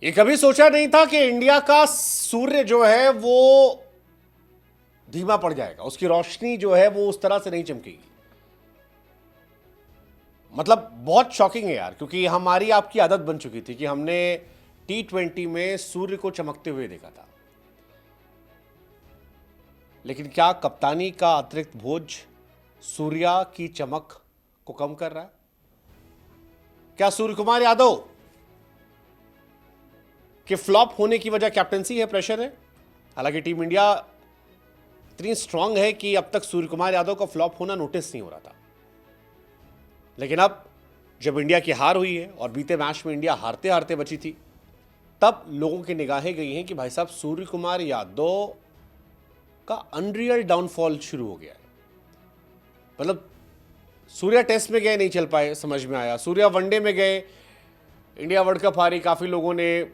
ये कभी सोचा नहीं था कि इंडिया का सूर्य जो है वो धीमा पड़ जाएगा, उसकी रोशनी जो है वो उस तरह से नहीं चमकेगी। मतलब बहुत शॉकिंग है यार, क्योंकि हमारी आपकी आदत बन चुकी थी कि हमने T20 में सूर्य को चमकते हुए देखा था। लेकिन क्या कप्तानी का अतिरिक्त बोझ सूर्या की चमक को कम कर रहा है? क्या सूर्य कुमार यादव के फ्लॉप होने की वजह कैप्टनसी है, प्रेशर है? हालांकि टीम इंडिया इतनी स्ट्रांग है कि अब तक सूर्य कुमार यादव का फ्लॉप होना नोटिस नहीं हो रहा था। लेकिन अब जब इंडिया की हार हुई है और बीते मैच में इंडिया हारते हारते बची थी, तब लोगों की निगाहें गई हैं कि भाई साहब सूर्य कुमार यादव का अनरियल डाउनफॉल शुरू हो गया है। मतलब सूर्या टेस्ट में गए, नहीं चल पाए, समझ में आया। सूर्या वनडे में गए, इंडिया वर्ल्ड कप हारी, काफ़ी लोगों ने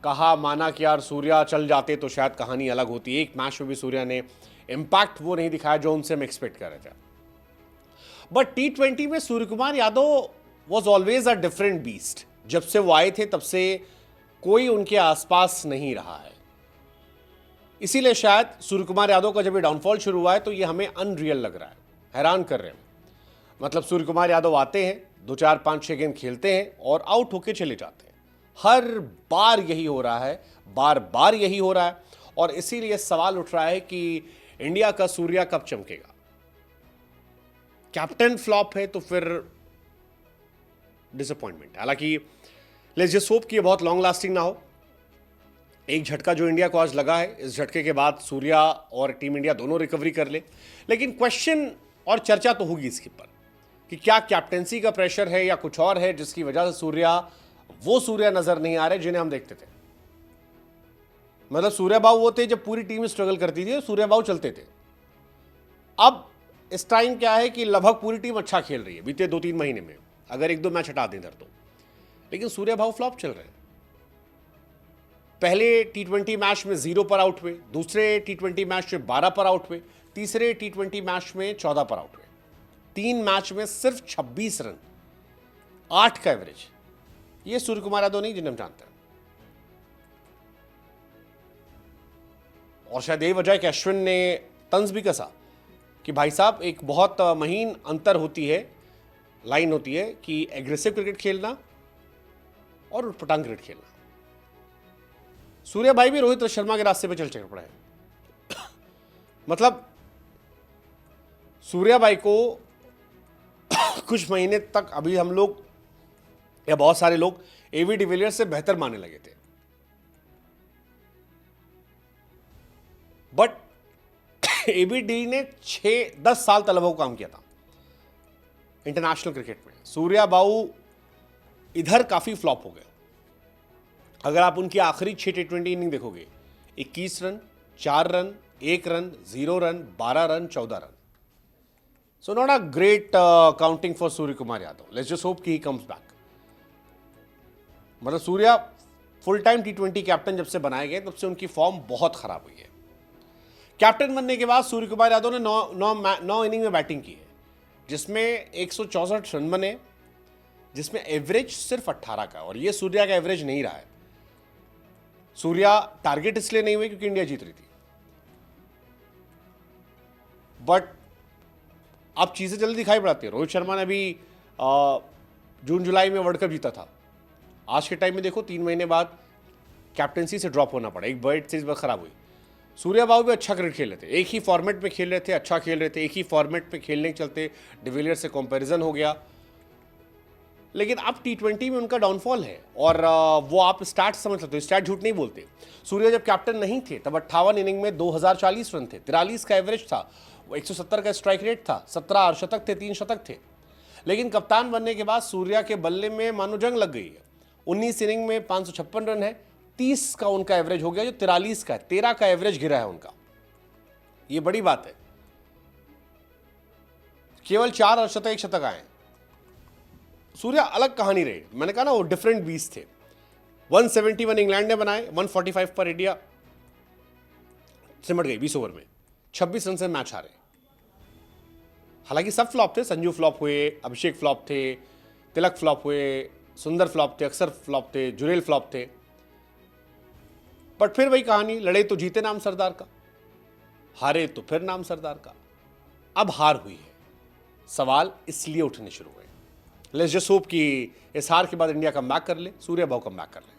कहा, माना कि यार सूर्या चल जाते तो शायद कहानी अलग होती। एक मैच में भी सूर्या ने इम्पैक्ट वो नहीं दिखाया जो उनसे हम एक्सपेक्ट कर रहे थे। बट T20 में Surya Kumar Yadav was always a different beast. जब से वो आए थे तब से कोई उनके आसपास नहीं रहा है। इसीलिए शायद सूर्य कुमार यादव का जब ये डाउनफॉल शुरू हुआ है तो ये हमें अनरियल लग रहा है, हैरान कर रहे हैं। मतलब सूर्य कुमार यादव आते हैं, 2-4-5-6 गेंद खेलते हैं और आउट होके चले जाते हैं। हर बार यही हो रहा है, बार बार यही हो रहा है। और इसीलिए सवाल उठ रहा है कि इंडिया का सूर्या कब चमकेगा? कैप्टन फ्लॉप है तो फिर डिसअपॉइंटमेंट। हालांकि लेट्स जस्ट होप कि ये बहुत लॉन्ग लास्टिंग ना हो। एक झटका जो इंडिया को आज लगा है, इस झटके के बाद सूर्या और टीम इंडिया दोनों रिकवरी कर ले। लेकिन क्वेश्चन और चर्चा तो होगी इसके ऊपर कि क्या कैप्टेंसी का प्रेशर है या कुछ और है जिसकी वजह से सूर्या वो सूर्या नजर नहीं आ रहे जिन्हें हम देखते थे। मतलब सूर्या बाबू वो थे जब पूरी टीम स्ट्रगल करती थी, सूर्या बाबू चलते थे। अब इस टाइम क्या है कि लगभग पूरी टीम अच्छा खेल रही है बीते 2-3 महीने में, अगर 1-2 मैच हटा दें इधर तो। लेकिन सूर्या बाबू फ्लॉप चल रहे हैं। पहले T20 मैच में 0 पर आउट हुए, दूसरे T20 मैच में 12 पर आउट हुए, तीसरे T20 मैच में 14 पर आउट हुए। 3 मैच में सिर्फ 26 रन, 8 का एवरेज। ये सूर्य कुमार यादव नहीं जिन्हें हम जानते हैं। और शायद यही वजह है कि अश्विन ने तंज भी कसा कि भाई साहब एक बहुत महीन अंतर होती है, लाइन होती है कि एग्रेसिव क्रिकेट खेलना और उटपटांग क्रिकेट खेलना। सूर्या भाई भी रोहित शर्मा के रास्ते पे चल पड़े हैं। मतलब सूर्या भाई को कुछ महीने तक अभी हम लोग या बहुत सारे लोग एबी डिविलियर्स से बेहतर मानने लगे थे। बट एबीडी ने 6-10 साल तलबों को काम किया था इंटरनेशनल क्रिकेट में। सूर्या बाबू इधर काफी फ्लॉप हो गए। अगर आप उनकी आखिरी 6 T20 इनिंग देखोगे, 21 run, 4 run, 1 run, 0 run, 12 run, 14 run. So not a great counting for Surya Kumar Yadav. Let's just hope कि ही कम्स बैक। मतलब Surya full time T20 captain जब से बनाए गए तब से उनकी फॉर्म बहुत खराब हुई है। कैप्टन बनने के बाद सूर्य कुमार यादव ने 9 इनिंग में बैटिंग की है, जिसमें 164 रन बने, जिसमें एवरेज सिर्फ 18 का। और ये सूर्या का एवरेज नहीं रहा है। सूर्या टारगेट इसलिए नहीं हुए क्योंकि इंडिया जीत रही थी। बट अब चीजें जल्दी दिखाई पड़ती है। रोहित शर्मा ने भी जून जुलाई में वर्ल्ड कप जीता था। आज के टाइम में देखो 3 महीने बाद कैप्टनसी से ड्रॉप होना पड़ा, एक बर्ड सीरीज बहुत खराब हुई। सूर्या बाबू भी अच्छा क्रिकेट खेल रहे थे, एक ही फॉर्मेट में खेल रहे थे, अच्छा खेल रहे थे। एक ही फॉर्मेट में खेलने के चलते डिविलियर्स से कंपैरिजन हो गया। लेकिन अब T20 में उनका डाउनफॉल है। और वो आप स्टैट समझ सकते हो, स्टैट झूठ नहीं बोलते। सूर्या जब कैप्टन नहीं थे तब 58 इनिंग में 2040 रन थे, 43 का एवरेज था, 170 का स्ट्राइक रेट था, 17 अर्धशतक थे, 3 शतक थे। लेकिन कप्तान बनने के बाद सूर्या के बल्ले में मानो जंग लग गई है। 19 इनिंग में 556 रन है, 30 का उनका एवरेज हो गया जो 43 का है, 13 का एवरेज गिरा है उनका। ये बड़ी बात है। केवल 4 अर्धशतक, 1 शतक आए। सूर्या अलग कहानी रही। मैंने कहा ना वो डिफरेंट बीस थे। 171 इंग्लैंड ने बनाए, 145 पर इंडिया सिमट गई 20 ओवर में, 26 रन से मैच हारे। हालांकि सब फ्लॉप थे, संजू फ्लॉप हुए, अभिषेक फ्लॉप थे, तिलक फ्लॉप हुए, सुंदर फ्लॉप थे, अक्सर फ्लॉप थे, जुरेल फ्लॉप थे। बट फिर वही कहानी, लड़े तो जीते नाम सरदार का, हारे तो फिर नाम सरदार का। अब हार हुई है, सवाल इसलिए उठने शुरू हुए। लेट्स जस्ट होप कि इस हार के बाद इंडिया कम बैक कर ले, सूर्या भाव कम बैक कर ले।